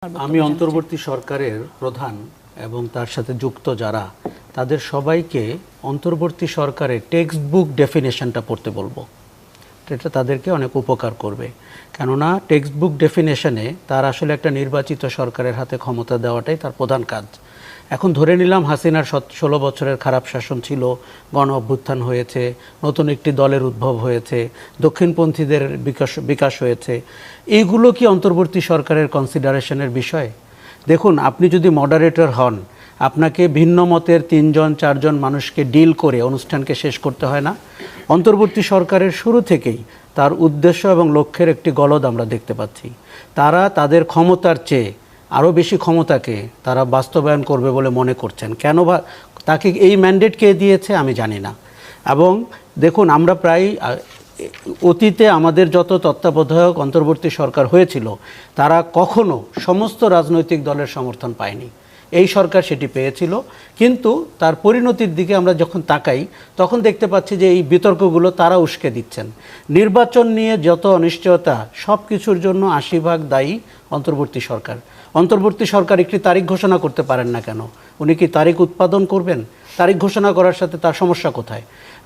আমি অন্তর্বর্তী সরকারের প্রধান এবং তার সাথে যুক্ত যারা তাদের সবাইকে অন্তর্বর্তী সরকারের টেক্সট বুক ডেফিনেশনটা পড়তে বলবো। এটা তাদেরকে অনেক উপকার করবে, কেননা টেক্সট বুক ডেফিনেশনে তার আসলে একটা নির্বাচিত সরকারের হাতে ক্ষমতা দেওয়াটাই তার প্রধান কাজ। এখন ধরে নিলাম হাসিনার 16 বছরের খারাপ শাসন ছিল, গণ অভ্যুত্থান হয়েছে, নতুন একটি দলের উদ্ভব হয়েছে, দক্ষিণপন্থীদের বিকাশ হয়েছে, এইগুলো কি অন্তর্বর্তী সরকারের কনসিডারেশনের বিষয়? দেখুন, আপনি যদি মডারেটর হন, আপনাকে ভিন্ন মতের 3-4জন মানুষকে ডিল করে অনুষ্ঠানকে শেষ করতে হয় না? অন্তর্বর্তী সরকারের শুরু থেকেই তার উদ্দেশ্য এবং লক্ষ্যের একটি গলদ আমরা দেখতে পাচ্ছি। তারা তাদের ক্ষমতার চেয়ে আরও বেশি ক্ষমতাকে তারা বাস্তবায়ন করবে বলে মনে করছেন। কেন বা তাকে এই ম্যান্ডেট কে দিয়েছে আমি জানি না। এবং দেখুন, আমরা প্রায় অতীতে আমাদের যত তত্ত্বাবধায়ক অন্তর্বর্তী সরকার হয়েছিল তারা কখনো সমস্ত রাজনৈতিক দলের সমর্থন পায়নি। এই সরকার সেটি পেয়েছিল, কিন্তু তার পরিণতির দিকে আমরা যখন তাকাই তখন দেখতে পাচ্ছি যে এই বিতর্কগুলো তারা উস্কে দিচ্ছেন। নির্বাচন নিয়ে যত অনিশ্চয়তা, সব কিছুর জন্য 80% দায়ী অন্তর্বর্তী সরকার। অন্তর্বর্তী সরকার একটি তারিখ ঘোষণা করতে পারেন না কেন? উনি কি তারিখ উৎপাদন করবেন? তারিখ ঘোষণা করার সাথে তার সমস্যা কোথায়?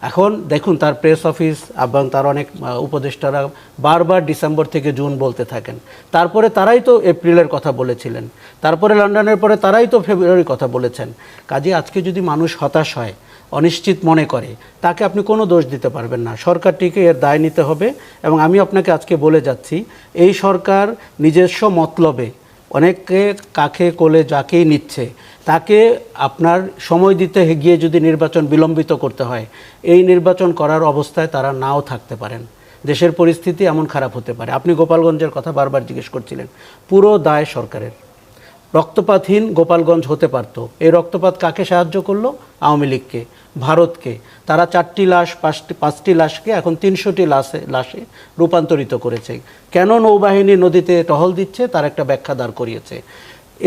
এখন দেখুন, তার প্রেস অফিস এবং তার অনেক উপদেষ্টারা বারবার ডিসেম্বর থেকে জুন বলতে থাকেন। তারপরে তারাই তো এপ্রিলের কথা বলেছিলেন, তারপরে লন্ডনের পরে তারাই তো ফেব্রুয়ারির কথা বলেছেন। কাজে আজকে যদি মানুষ হতাশ হয়, অনিশ্চিত মনে করে, তাকে আপনি কোনো দোষ দিতে পারবেন না। সরকারটিকে এর দায় নিতে হবে। এবং আমি আপনাকে আজকে বলে যাচ্ছি, এই সরকার নিজস্ব মতলবে অনেককে কাখে কোলে যাকেই নিচ্ছে, তাকে আপনার সময় দিতে গিয়ে যদি নির্বাচন বিলম্বিত করতে হয়, এই নির্বাচন করার অবস্থায় তারা নাও থাকতে পারেন। দেশের পরিস্থিতি এমন খারাপ হতে পারে। আপনি গোপালগঞ্জের কথা বারবার জিজ্ঞেস করছিলেন, পুরো দায় সরকারের। রক্তপাতহীন গোপালগঞ্জ হতে পারত। এই রক্তপাত কাকে সাহায্য করলো? আওয়ামী লীগকে, ভারতকে। তারা 4টি লাশ, 5টি লাশকে এখন 300টি লাশে রূপান্তরিত করেছে। কেন নৌবাহিনী নদীতে টহল দিচ্ছে তার একটা ব্যাখ্যা দাঁড় করিয়েছে।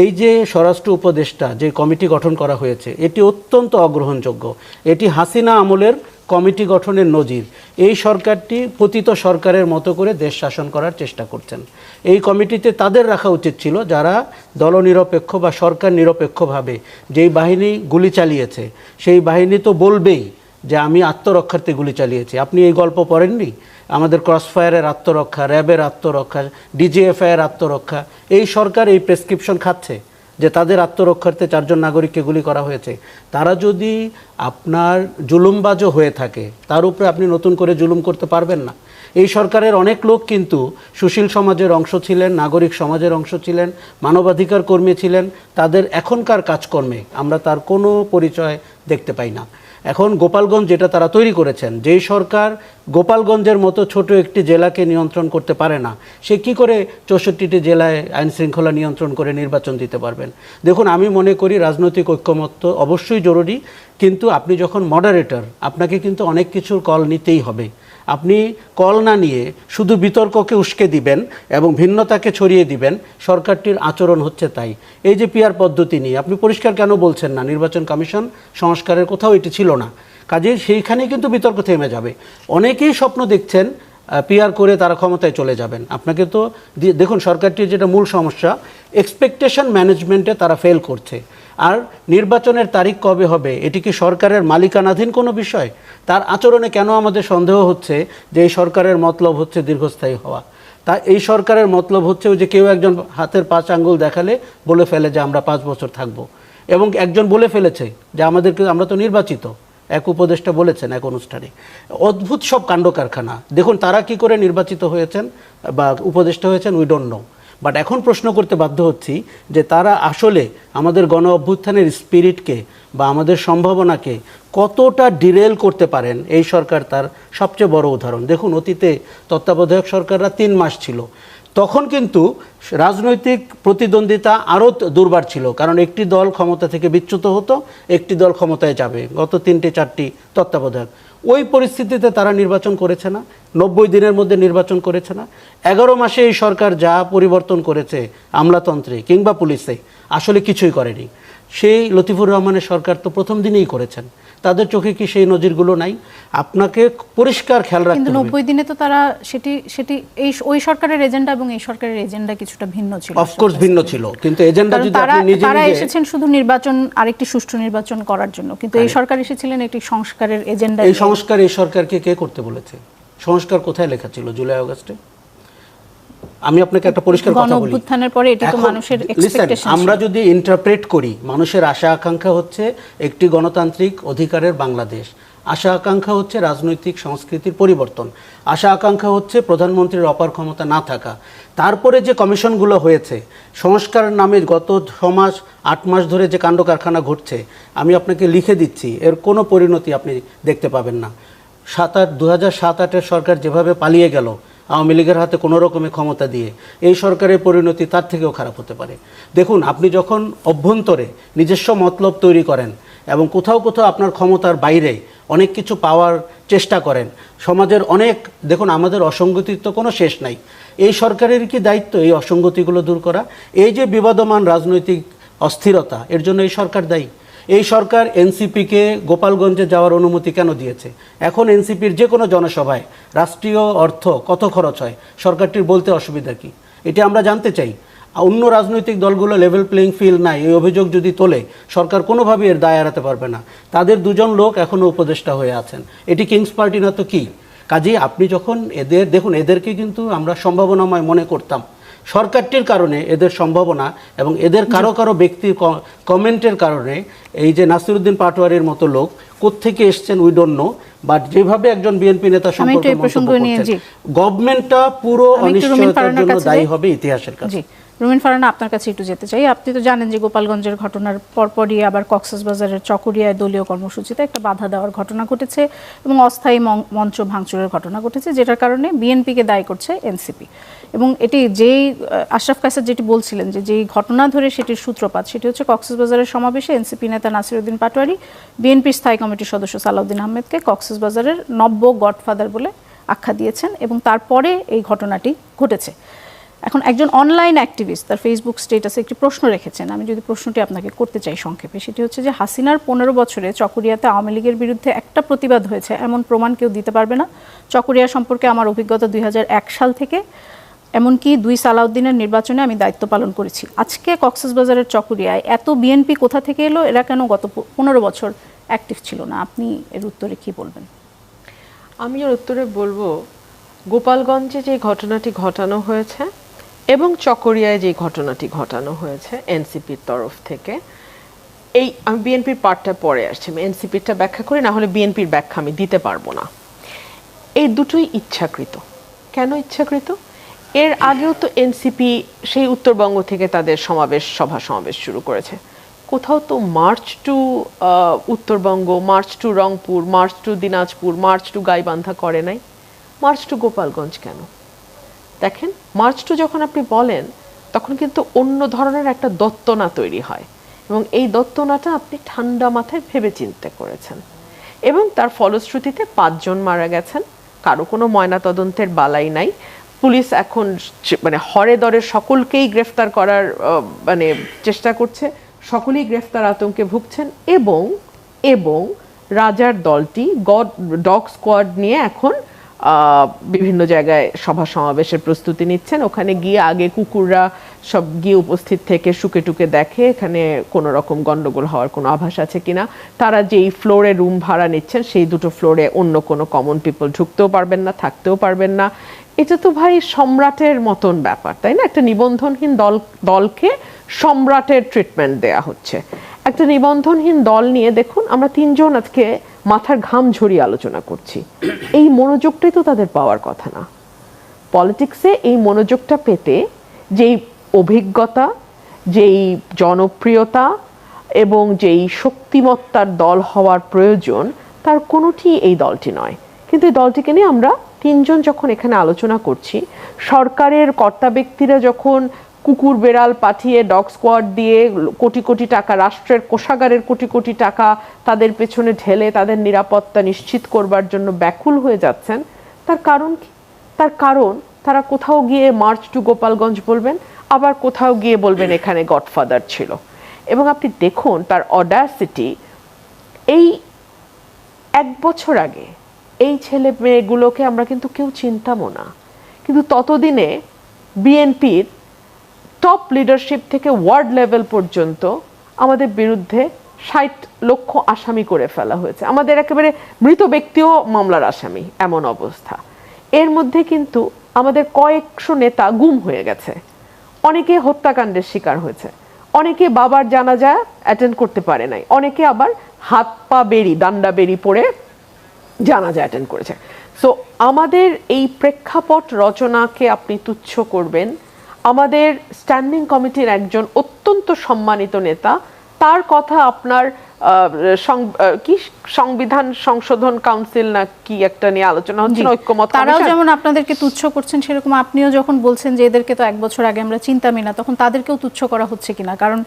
এই যে স্বরাষ্ট্র উপদেষ্টা যে কমিটি গঠন করা হয়েছে, এটি অত্যন্ত অগ্রহণযোগ্য। এটি হাসিনা আমলের কমিটি গঠনের নজির। এই সরকারটি পতিত সরকারের মতো করে দেশ শাসন করার চেষ্টা করছেন। এই কমিটিতে তাদের রাখা উচিত ছিল যারা দলনিরপেক্ষ বা সরকার নিরপেক্ষভাবে, যেই বাহিনী গুলি চালিয়েছে সেই বাহিনী তো বলবেই যে আমি আত্মরক্ষার্থে গুলি চালিয়েছি। আপনি এই গল্প পড়েননি? আমাদের ক্রসফায়ারের আত্মরক্ষা, র্যাবের আত্মরক্ষা, ডিজিএফআইয়ের আত্মরক্ষা। এই সরকার এই প্রেসক্রিপশন খাচ্ছে যে তাদের আত্মরক্ষার্থে 4জন নাগরিককে গুলি করা হয়েছে। তারা যদি আপনার জুলুমবাজও হয়ে থাকে, তার উপরে আপনি নতুন করে জুলুম করতে পারবেন না। এই সরকারের অনেক লোক কিন্তু সুশীল সমাজের অংশ ছিলেন, নাগরিক সমাজের অংশ ছিলেন, মানবাধিকার কর্মী ছিলেন। তাদের এখনকার কাজকর্মে আমরা তার কোনো পরিচয় দেখতে পাই না। এখন গোপালগঞ্জ যেটা তারা তৈরি করেছেন, যেই সরকার গোপালগঞ্জের মতো ছোট একটি জেলাকে নিয়ন্ত্রণ করতে পারে না, সে কি করে 64টি জেলায় আইন শৃঙ্খলা নিয়ন্ত্রণ করে নির্বাচন দিতে পারবেন? দেখুন, আমি মনে করি রাজনৈতিক ঐক্যমত্য অবশ্যই জরুরি, কিন্তু আপনি যখন মডারেটর, আপনাকে কিন্তু অনেক কিছুর কল নিতেই হবে। আপনি কল না নিয়ে শুধু বিতর্ককে উস্কে দিবেন এবং ভিন্নতাকে ছড়িয়ে দিবেন, সরকারটির আচরণ হচ্ছে তাই। এই যে পিআর পদ্ধতি নিয়ে আপনি পরিষ্কার কেন বলছেন না নির্বাচন কমিশন সংস্কারের কোথাও এটি ছিল না? কাজে সেইখানে কিন্তু বিতর্ক থেমে যাবে। অনেকেই স্বপ্ন দেখছেন পিআর করে তারা ক্ষমতায় চলে যাবেন। আপনাকে তো দেখুন, সরকারটির যেটা মূল সমস্যা, এক্সপেকটেশন ম্যানেজমেন্টে তারা ফেল করছে। আর নির্বাচনের তারিখ কবে হবে এটি কি সরকারের মালিকানাধীন কোনো বিষয়? তার আচরণে কেন আমাদের সন্দেহ হচ্ছে যে এই সরকারের মতলব হচ্ছে দীর্ঘস্থায়ী হওয়া? তা এই সরকারের মতলব হচ্ছে যে কেউ একজন হাতের 5 আঙ্গুল দেখালে বলে ফেলে যে আমরা 5 বছর থাকবো। এবং একজন বলে ফেলেছে যে আমরা তো নির্বাচিত, এক উপদেষ্টা বলেছেন এক অনুষ্ঠানে। অদ্ভুত সব কাণ্ড কারখানা। দেখুন, তারা কি করে নির্বাচিত হয়েছেন বা উপদেষ্টা হয়েছেন উই ডোন্ট নো। বাট এখন প্রশ্ন করতে বাধ্য হচ্ছি যে তারা আসলে আমাদের গণ অভ্যুত্থানের স্পিরিটকে বা আমাদের সম্ভাবনাকে কতটা ডিরেল করতে পারেন। এই সরকার তার সবচেয়ে বড় উদাহরণ। দেখুন, অতীতে তত্ত্বাবধায়ক সরকাররা 3 মাস ছিল, তখন কিন্তু রাজনৈতিক প্রতিদ্বন্দ্বিতা আরও দুর্বার ছিল, কারণ একটি দল ক্ষমতা থেকে বিচ্যুত হতো, একটি দল ক্ষমতায় যাবে। গত 3-4টি তত্ত্বাবধায়ক ওই পরিস্থিতিতে তারা নির্বাচন করেছে না, 90 দিনের মধ্যে নির্বাচন করেছে না। 11 মাসে এই সরকার যা পরিবর্তন করেছে আমলাতন্ত্রে কিংবা পুলিশে, আসলে কিছুই করেনি। সেই লতিফুর রহমানের সরকার তো প্রথম দিনেই করেছেন। তাদের চোখে কি সেই নজিরগুলো নাই? আপনাকে পরিষ্কার খেয়াল রাখতে কিন্তু হবে। 90 দিনে তো তারা সেটি ওই সরকারের এজেন্ডা এবং এই সরকারের এজেন্ডা কিছুটা ভিন্ন ছিল। অফকোর্স ভিন্ন ছিল, কিন্তু এজেন্ডা যদি আপনি নিজে তারা এসেছেন শুধু নির্বাচন, আরেকটি সুষ্ঠু নির্বাচন করার জন্য, কিন্তু এই সরকার এসেছিলেন একটি সংস্কারের এজেন্ডা। এই সংস্কার এই সরকারকে কে করতে বলেছে? সংস্কার কোথায় লেখা ছিল জুলাই আগস্টে? আমি আপনাকে একটা পরিষ্কার কথা বলি, গণঅভ্যুত্থানের পরে এটি তো মানুষের এক্সপেকটেশন। আমরা যদি ইন্টারপ্রেট করি, মানুষের আশা আকাঙ্ক্ষা হচ্ছে একটি গণতান্ত্রিক অধিকারের বাংলাদেশ, আশা আকাঙ্ক্ষা হচ্ছে রাজনৈতিক সংস্কৃতির পরিবর্তন, আশা আকাঙ্ক্ষা হচ্ছে প্রধানমন্ত্রীর অপার ক্ষমতা না থাকা। তারপরে যে কমিশনগুলো হয়েছে সংস্কার নামে গত 6 মাস 8 মাস ধরে যে কাণ্ড কারখানা ঘটছে, আমি আপনাকে লিখে দিচ্ছি, এর কোনো পরিণতি আপনি দেখতে পাবেন না। 2007-8 সরকার যেভাবে পালিয়ে গেল আওয়ামী লীগের হাতে কোনো রকমের ক্ষমতা দিয়ে, এই সরকারের পরিণতি তার থেকেও খারাপ হতে পারে। দেখুন, আপনি যখন অভ্যন্তরে নিজস্ব মতলব তৈরি করেন এবং কোথাও কোথাও আপনার ক্ষমতার বাইরে অনেক কিছু পাওয়ার চেষ্টা করেন, সমাজের অনেক, দেখুন আমাদের অসঙ্গতির তো কোনো শেষ নাই। এই সরকারের কি দায়িত্ব এই অসঙ্গতিগুলো দূর করা? এই যে বিবদমান রাজনৈতিক অস্থিরতা, এর জন্য এই সরকার দায়ী। এই সরকার এনসিপিকে গোপালগঞ্জে যাওয়ার অনুমতি কেন দিয়েছে? এখন এনসিপির যে কোনো জনসভায় রাষ্ট্রীয় অর্থ কত খরচ হয় সরকারটির বলতে অসুবিধা কি? এটি আমরা জানতে চাই। অন্য রাজনৈতিক দলগুলো লেভেল প্লেইং ফিল্ড নাই, এই অভিযোগ যদি তোলে সরকার কোনোভাবেই এর দায় এড়াতে পারবে না। তাদের 2জন লোক এখনও উপদেষ্টা হয়ে আছেন, এটি কিংস পার্টি না তো কি? কাজেই আপনি যখন দেখুন, এদেরকে কিন্তু আমরা সম্ভাবনাময় মনে করতাম, সরকারটির কারণে এদের সম্ভাবনা এবং এদের কারো কারো ব্যক্তির কমেন্টের কারণে এই যে নাসিরউদ্দিন পাটোয়ারির মতো লোক কোত্থেকে এসছেন উই ডোন্ট নো, বাট যেভাবে একজন বিএনপি নেতা সম্পর্কে মন্তব্য করছেন, গভর্নমেন্টটা পুরো অনিশ্চয়তার জন্য দায়ী হবে ইতিহাসের কাছে। রুমিন ফারহানা, আপনার কাছে একটু যেতে চাই। আপনি তো জানেন যে গোপালগঞ্জের ঘটনার পরপরই আবার কক্সবাজারের চকরিয়ায় দলীয় কর্মসূচিতে একটা বাধা দেওয়ার ঘটনা ঘটেছে এবং অস্থায়ী মঞ্চ ভাঙচুরের ঘটনা ঘটেছে, যেটার কারণে বিএনপিকে দায়ী করছে এনসিপি। এবং এটি যেই আশরাফ কায়সার যেটি বলছিলেন যে যেই ঘটনা ধরে সেটির সূত্রপাত, সেটি হচ্ছে কক্সবাজারের সমাবেশে এনসিপি নেতা নাসিরউদ্দিন পাটোয়ারি বিএনপির স্থায়ী কমিটির সদস্য সালাউদ্দিন আহমেদকে কক্সবাজারের নব্য গডফাদার বলে আখ্যা দিয়েছেন এবং তারপরে এই ঘটনাটি ঘটেছে। এখন একজন অনলাইন অ্যাক্টিভিস্ট তার ফেসবুক স্ট্যাটাসে একটি প্রশ্ন রেখেছেন, আমি যদি প্রশ্নটি আপনাকে করতে চাই সংক্ষেপে, সেটি হচ্ছে যে হাসিনার 15 বছরে চকরিয়াতে আওয়ামী লীগের বিরুদ্ধে একটা প্রতিবাদ হয়েছে এমন প্রমাণ কেউ দিতে পারবে না। চকরিয়া সম্পর্কে আমার অভিজ্ঞতা 2001 সাল থেকে, এমনকি 2 সালাউদ্দিনের নির্বাচনে আমি দায়িত্ব পালন করেছি। আজকে কক্সবাজারের চকরিয়ায় এত বিএনপি কোথা থেকে এলো? এরা কেন গত 15 বছর অ্যাক্টিভ ছিল না? আপনি এর উত্তরে কি বলবেন? আমি এর উত্তরে বলবো, গোপালগঞ্জে যে ঘটনাটি ঘটানো হয়েছে এবং চকরিয়ায় যে ঘটনাটি ঘটানো হয়েছে এনসিপির তরফ থেকে, এই আমি বিএনপির পার্টটা পরে আসছি, আমি এনসিপিরটা ব্যাখ্যা করি, না হলে বিএনপির ব্যাখ্যা আমি দিতে পারবো না। এই দুটোই ইচ্ছাকৃত। কেন ইচ্ছাকৃত? এর আগেও তো এনসিপি সেই উত্তরবঙ্গ থেকে তাদের সভা সমাবেশ শুরু করেছে। কোথাও তো march to Uttarbanga, march to Rangpur, march to Dinajpur, march to Gaibandha করে নাই। মার্চ টু গোপালগঞ্জ কেন? দেখেন, মার্চ টু যখন আপনি বলেন তখন কিন্তু অন্য ধরনের একটা দত্তনা তৈরি হয় এবং এই দত্তনাটা আপনি ঠান্ডা মাথায় ভেবে চিন্তে করেছেন এবং তার ফলশ্রুতিতে 5 জন মারা গেছেন, কারো কোনো ময়নাতদন্তের বালাই নাই। পুলিশ এখন মানে হরে দরে সকলকেই গ্রেফতার করার চেষ্টা করছে, সকলেই গ্রেফতার আতঙ্কে ভুগছেন এবং রাজার দলটি ডগ স্কোয়াড নিয়ে এখন বিভিন্ন জায়গায় সভা সমাবেশের প্রস্তুতি নিচ্ছেন। ওখানে গিয়ে আগে কুকুররা সব গিয়ে উপস্থিত থেকে শুকে টুকে দেখে এখানে কোনো রকম গন্ডগোল হওয়ার কোনো আভাস আছে কিনা। তারা যেই ফ্লোরে রুম ভাড়া নিচ্ছেন সেই দুটো ফ্লোরে অন্য কোনো কমন পিপল ঢুকতেও পারবেন না, থাকতেও পারবেন না। এটা তো ভাই সম্রাটের মতন ব্যাপার, তাই না? একটা নিবন্ধনহীন দলকে সম্রাটের ট্রিটমেন্ট দেয়া হচ্ছে। একটা নিবন্ধনহীন দল নিয়ে দেখুন, আমরা 3 জন আজকে মাথার ঘাম ঝরিয়ে আলোচনা করছি। এই মনোযোগটাই তো তাদের পাওয়ার কথা না। পলিটিক্সে এই মনোযোগটা পেতে যেই অভিজ্ঞতা, যেই জনপ্রিয়তা এবং যেই শক্তিমত্তার দল হওয়ার প্রয়োজন, তার কোনোটি এই দলটি নয়। কিন্তু এই দলটিকে নিয়ে আমরা 3 জন যখন এখানে আলোচনা করছি, সরকারের কর্তা ব্যক্তিরা যখন কুকুর বেড়াল পাঠিয়ে ডগ স্কোয়াড দিয়ে কোটি কোটি টাকা, রাষ্ট্রের কোষাগারের কোটি কোটি টাকা তাদের পেছনে ঢেলে তাদের নিরাপত্তা নিশ্চিত করবার জন্য ব্যাকুল হয়ে যাচ্ছেন, তার কারণ কি? তার কারণ তারা কোথাও গিয়ে মার্চ টু গোপালগঞ্জ বলবেন, আবার কোথাও গিয়ে বলবেন এখানে গডফাদার ছিল। এবং আপনি দেখুন তার অডাসিটি, এই 1 বছর আগে এই ছেলে মেয়েগুলোকে আমরা কিন্তু কেউ চিনতামও না, কিন্তু ততদিনে বিএনপির টপ লিডারশিপ থেকে ওয়ার্ড লেভেল পর্যন্ত আমাদের বিরুদ্ধে 60 লক্ষ আসামি করে ফেলা হয়েছে। আমাদের একেবারে মৃত ব্যক্তিও মামলার আসামি, এমন অবস্থা। এর মধ্যে কিন্তু আমাদের কয়েকশো নেতা গুম হয়ে গেছে, অনেকে হত্যাকাণ্ডের শিকার হয়েছে, অনেকে বাবার জানাজা অ্যাটেন্ড করতে পারে নাই, অনেকে আবার হাত পা বেরি ডান্ডা বেরি পড়ে জানাজা অ্যাটেন্ড করেছে। সো আমাদের এই প্রেক্ষাপট রচনাকে আপনি তুচ্ছ করবেন, আমাদের স্ট্যান্ডিং কমিটির একজন অত্যন্ত সম্মানিত নেতা, তার কথা আপনার কি সংবিধান সংশোধন কাউন্সিল না কি একটা নিয়ে আলোচনা হচ্ছে, ঐক্যমত তারাও যেমন আপনাদেরকে তুচ্ছ করছেন, সেরকম আপনিও যখন বলছেন যে এদেরকে তো 1 বছর আগে আমরা চিন্তামই না, তখন তাদেরকেও তুচ্ছ করা হচ্ছে কিনা? কারণ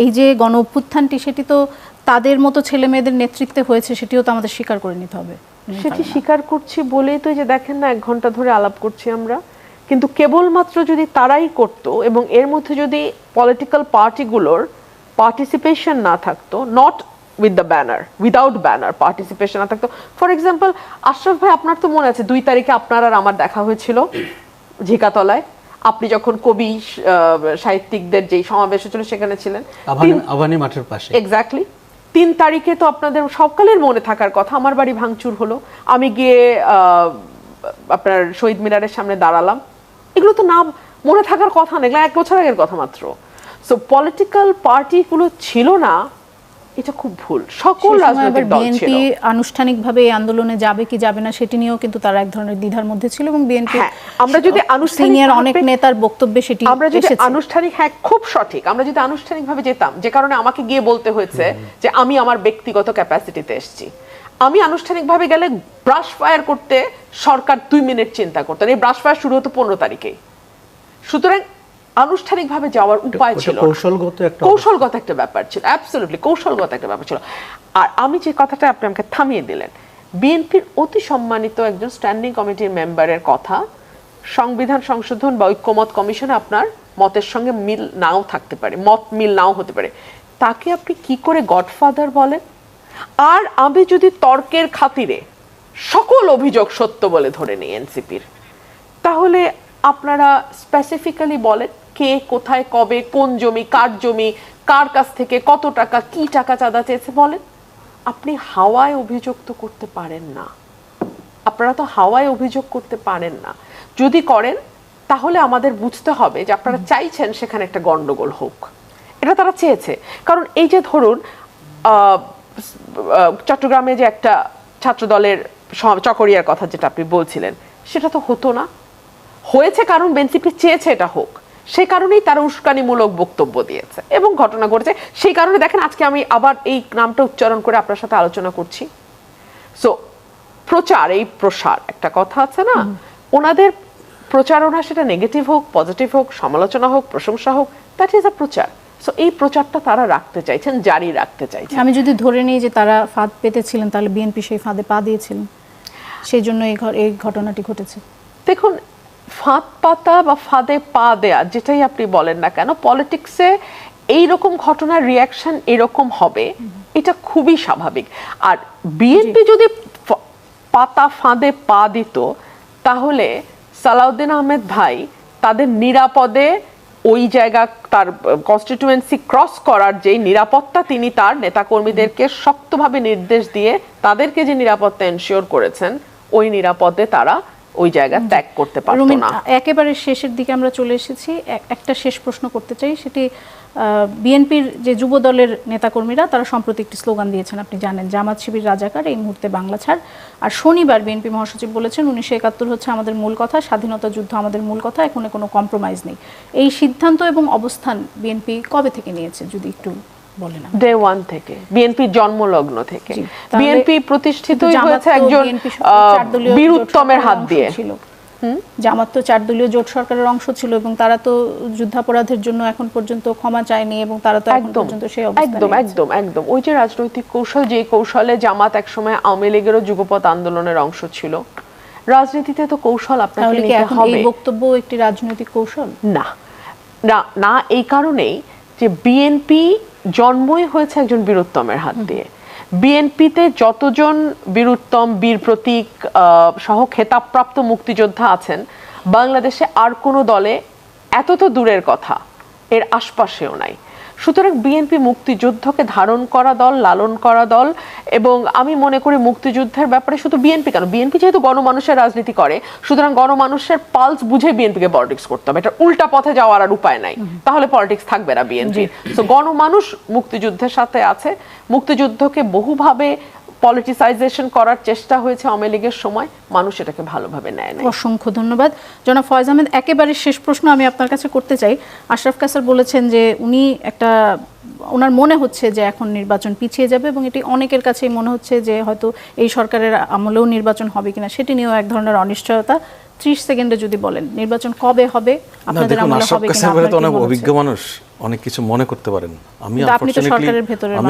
এই যে গণ অভ্যুত্থানটি, সেটি তো তাদের মতো ছেলে মেয়েদের নেতৃত্বে হয়েছে, সেটিও তো আমাদের স্বীকার করে নিতে হবে। সেটি স্বীকার করছি বলেই তো যে দেখেন না 1 ঘন্টা ধরে আলাপ করছি আমরা, কিন্তু কেবলমাত্র যদি তারাই করত এবং এর মধ্যে যদি পলিটিক্যাল পার্টিগুলোর পার্টিসিপেশন না থাকতো, not with the banner, without banner participation না থাকতো। ফর এক্সাম্পল, আশরাফ ভাই আপনার তো মনে আছে 2 তারিখে আপনার আর আমার দেখা হয়েছিল ঝিকাতলায়, আপনি যখন কবি সাহিত্যিকদের যেই সমাবেশ হয়েছিল সেখানে ছিলেন, আবানি মাঠের পাশে। এক্স্যাক্টলি 3 তারিখে তো আপনাদের সকালের মনে থাকার কথা, আমার বাড়ি ভাঙচুর হলো, আমি গিয়ে আপনার শহীদ মিনারের সামনে দাঁড়ালাম, এগুলো তো না মনে থাকার কথা না, এগুলো 1 বছর আগের কথা মাত্র। সো পলিটিক্যাল পার্টিগুলো ছিল না, এটা খুব ভুল। সকল রাজনৈতিক দল ছিল। বিএনপি আনুষ্ঠানিকভাবে এই আন্দোলনে যাবে কি যাবে না সেটি নিয়েও কিন্তু তারা এক ধরনের দ্বিধার মধ্যে ছিল, এবং বিএনপি আমরা যদি সিনিয়র অনেক নেতার বক্তব্যে সেটি আমরা যদি আনুষ্ঠানিক, হ্যাঁ খুব সঠিক, আমরা যদি আনুষ্ঠানিকভাবে যেতাম, যে কারণে আমাকে গিয়ে বলতে হয়েছে যে আমি আমার ব্যক্তিগত ক্যাপাসিটিতে এসেছি। আমি আনুষ্ঠানিকভাবে গেলে ব্রাশ ফায়ার করতে সরকার 2 মিনিট চিন্তা করতেন, এই ব্রাশ ফায়ার শুরু হতো 15 তারিখে। সুতরাং আনুষ্ঠানিকভাবে যাওয়ার উপায় ছিল, কৌশলগত একটা ব্যাপার ছিল, অ্যাবসলিউটলি কৌশলগত একটা ব্যাপার ছিল। আর আমি যে কথাটা আপনি আমাকে থামিয়ে দিলেন, বিএনপির অতি সম্মানিত একজন স্ট্যান্ডিং কমিটির মেম্বারের কথা সংবিধান সংশোধন বা ঐক্যমত কমিশনে আপনার মতের সঙ্গে মিল নাও থাকতে পারে, মত মিল নাও হতে পারে, তাকে আপনি কি করে গডফাদার বলেন? আর আমি যদি তর্কের খাতিরে সকল অভিযোগ সত্য বলে ধরে নিই এনসিপির, তাহলে আপনারা স্পেসিফিক্যালি বলেন কে কোথায় কবে কোন জমি, কার জমি, কার কাছ থেকে কত টাকা, কি টাকা চাঁদা চেয়েছে বলেন। আপনি হাওয়ায় অভিযোগ তো করতে পারেন না, আপনারা তো হাওয়ায় অভিযোগ করতে পারেন না। যদি করেন তাহলে আমাদের বুঝতে হবে যে আপনারা চাইছেন সেখানে একটা গন্ডগোল হোক, এটা তারা চেয়েছে। কারণ এই যে ধরুন চট্টগ্রামে যে একটা ছাত্রদলের চকরিয়ার কথা যেটা আপনি বলছিলেন, সেটা তো হতো না, হয়েছে কারণ বিএনপি চেয়েছে এটা হোক, সেই কারণেই তারা উস্কানিমূলক বক্তব্য দিয়েছে এবং ঘটনা ঘটেছে। সেই কারণে দেখেন আজকে আমি আবার এই নামটা উচ্চারণ করে আপনার সাথে আলোচনা করছি। সো প্রচার, এই প্রসার একটা কথা আছে না, ওনাদের প্রচারণা সেটা নেগেটিভ হোক, পজিটিভ হোক, সমালোচনা হোক, প্রশংসা হোক, দ্যাট ইজ আ প্রচার। সো এই প্রচারটা তারা রাখতে চাইছেন, জারি রাখতে চাইছেন। আমি যদি ধরে নিই যে তারা ফাঁদ পেতেছিলেন, তাহলে বিএনপি সেই ফাঁদে পা দিয়েছিলেন, সেই জন্য এই ঘটনাটি ঘটেছে। দেখুন, ফাঁদ পাতা বা ফাঁদে পা দেয়া যেটাই আপনি বলেন না কেন, পলিটিক্সে এইরকম ঘটনার রিয়াকশন এরকম হবে, এটা খুবই স্বাভাবিক। আর বিএনপি যদি পাতা ফাঁদে পা দিত, তাহলে সালাউদ্দিন আহমেদ ভাই তাদের নিরাপদে ওই জায়গা, তার কনস্টিটিউয়েন্সি ক্রস করার যে নিরাপত্তা তিনি তার নেতাকর্মীদেরকে শক্তভাবে নির্দেশ দিয়ে তাদেরকে যে নিরাপত্তা এনশিওর করেছেন, ওই নিরাপদে তারা ওই জায়গা ত্যাগ করতে পারতো না। একেবারে শেষের দিকে আমরা চলে এসেছি, একটা শেষ প্রশ্ন করতে চাই। সেটি বিএনপির যে যুব দলের নেতাকর্মীরা তারা সম্প্রতি একটি স্লোগান দিয়েছেন, আপনি জানেন, জামাত শিবির রাজাকার, এই মুহূর্তে বাংলা ছাড়। আর শনিবার বিএনপি মহাসচিব বলেছেন 1971 হচ্ছে আমাদের মূল কথা, স্বাধীনতা যুদ্ধ আমাদের মূল কথা, এখন কোনো কম্প্রোমাইজ নেই। এই সিদ্ধান্ত এবং অবস্থান বিএনপি কবে থেকে নিয়েছে যদি একটু বলেন? ডে 1 থেকে, বিএনপি জন্মলগ্ন থেকে। বিএনপি প্রতিষ্ঠিতই হয়েছে একজন বীরুত্তমের হাত দিয়ে। জামাত তো 4 দলীয় জোট সরকারের অংশ ছিল এবং তারা তো যুদ্ধাপরাধের জন্য এখন পর্যন্ত ক্ষমা চায়নি, এবং তারা তো এখন পর্যন্ত সেই অবস্থায় একদম ওই যে রাজনৈতিক কৌশল, যে কৌশলে জামাত একসময় আওয়ামী লীগেরও যুগপৎ আন্দোলনের অংশ ছিল, রাজনীতিতে তো কৌশল আপনাকে নিতে হবে। এই বক্তব্য একটি রাজনৈতিক কৌশল না, না, না, এই কারণেই যে বিএনপি জন্মই হয়েছে একজন বীরুত্তমের হাত দিয়ে। বিএনপিতে যতজন বীরুত্তম, বীর প্রতীক সহ খেতাবপ্রাপ্ত মুক্তিযোদ্ধা আছেন, বাংলাদেশে আর কোনো দলে এত তো দূরের কথা, এর আশপাশেও নাই। সুতরাং বিএনপি মুক্তিযুদ্ধকে ধারণ করা দল, লালন করা দল, এবং আমি মনে করি মুক্তিযুদ্ধের ব্যাপারে শুধু বিএনপি কেন, বিএনপি যেহেতু গণমানুষের রাজনীতি করে, সুতরাং গণমানুষের পালস বুঝে বিএনপিকে পলিটিক্স করতে হবে। এটা উল্টা পথে যাওয়ার আর উপায় নাই, তাহলে পলিটিক্স থাকবে না বিএনপি। তো গণমানুষ মুক্তিযুদ্ধের সাথে আছে। মুক্তিযুদ্ধকে বহুভাবে পলিটিসাইজেশন করার চেষ্টা হয়েছে আওয়ামী লীগের সময়, মানুষ এটাকে ভালোভাবে নেয় না। অসংখ্য ধন্যবাদ জনাব ফয়েজ আহমেদ। একেবারে শেষ প্রশ্ন আমি আপনার কাছে করতে চাই। আশরাফ কাসার বলেছেন যে উনি ওনার মনে হচ্ছে যে এখন নির্বাচন পিছিয়ে যাবে, এবং এটি অনেকের কাছেই মনে হচ্ছে যে হয়তো এই সরকারের আমলেও নির্বাচন হবে কিনা সেটি নিয়েও এক ধরনের অনিশ্চয়তা। 30 সেকেন্ডে যদি বলেন নির্বাচন কবে হবে, আপনাদের আমলে হবে কিনা? আপনাদের তো অনেক অভিজ্ঞ মানুষ, অনেক কিছু মনে করতে পারেন। আমি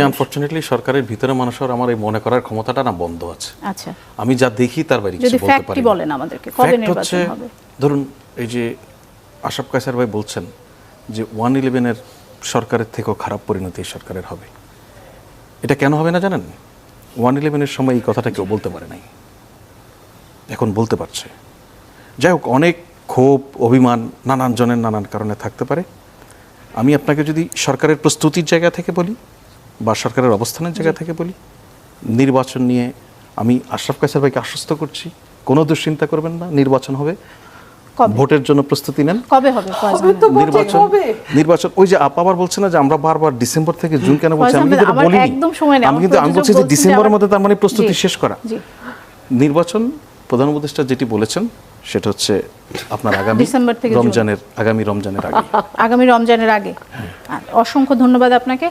আনফরচুনেটলি সরকারের ভিতরে মানুষের আমার এই মনে করার ক্ষমতাটা না বন্ধ আছে। আচ্ছা, আমি যা দেখি তার বাইরে কিছু বলতে পারি না। বলেন আমাদেরকে কবে নির্বাচন হবে? ধরুন এই যে আশরাফ কায়সার ভাই বলছেন যে 111-এর সরকারের থেকেও খারাপ পরিণতি এই সরকারের হবে। এটা কেন হবে না জানেন? 111-এর সময় এই কথাটা কেউ বলতে পারে নাই, এখন বলতে পারছে। যাই হোক, অনেক ক্ষোভ, অভিমান নানান জনের নানান কারণে থাকতে পারে। আমি আপনাকে যদি সরকারের প্রস্তুতির জায়গা থেকে বলি বা সরকারের অবস্থানের জায়গা থেকে বলি, নির্বাচন নিয়ে আমি আশরাফ কায়সার ভাইকে আশ্বস্ত করছি, কোনো দুশ্চিন্তা করবেন না, নির্বাচন হবে। ভোটের জন্য প্রস্তুতি নেন। কবে হবে নির্বাচন? ওই যে আবার বলছে না যে আমরা বারবার ডিসেম্বর থেকে জুন কেন বলছি, আমি কিন্তু বলিনি। আমি বলছি যে ডিসেম্বরের মধ্যে তার মানে প্রস্তুতি শেষ করা। নির্বাচন প্রধান উপদেষ্টা যেটি বলেছেন সেটা হচ্ছে আপনার আগামী রমজানের আগে। আগামী রমজানের আগে। অসংখ্য ধন্যবাদ আপনাকে।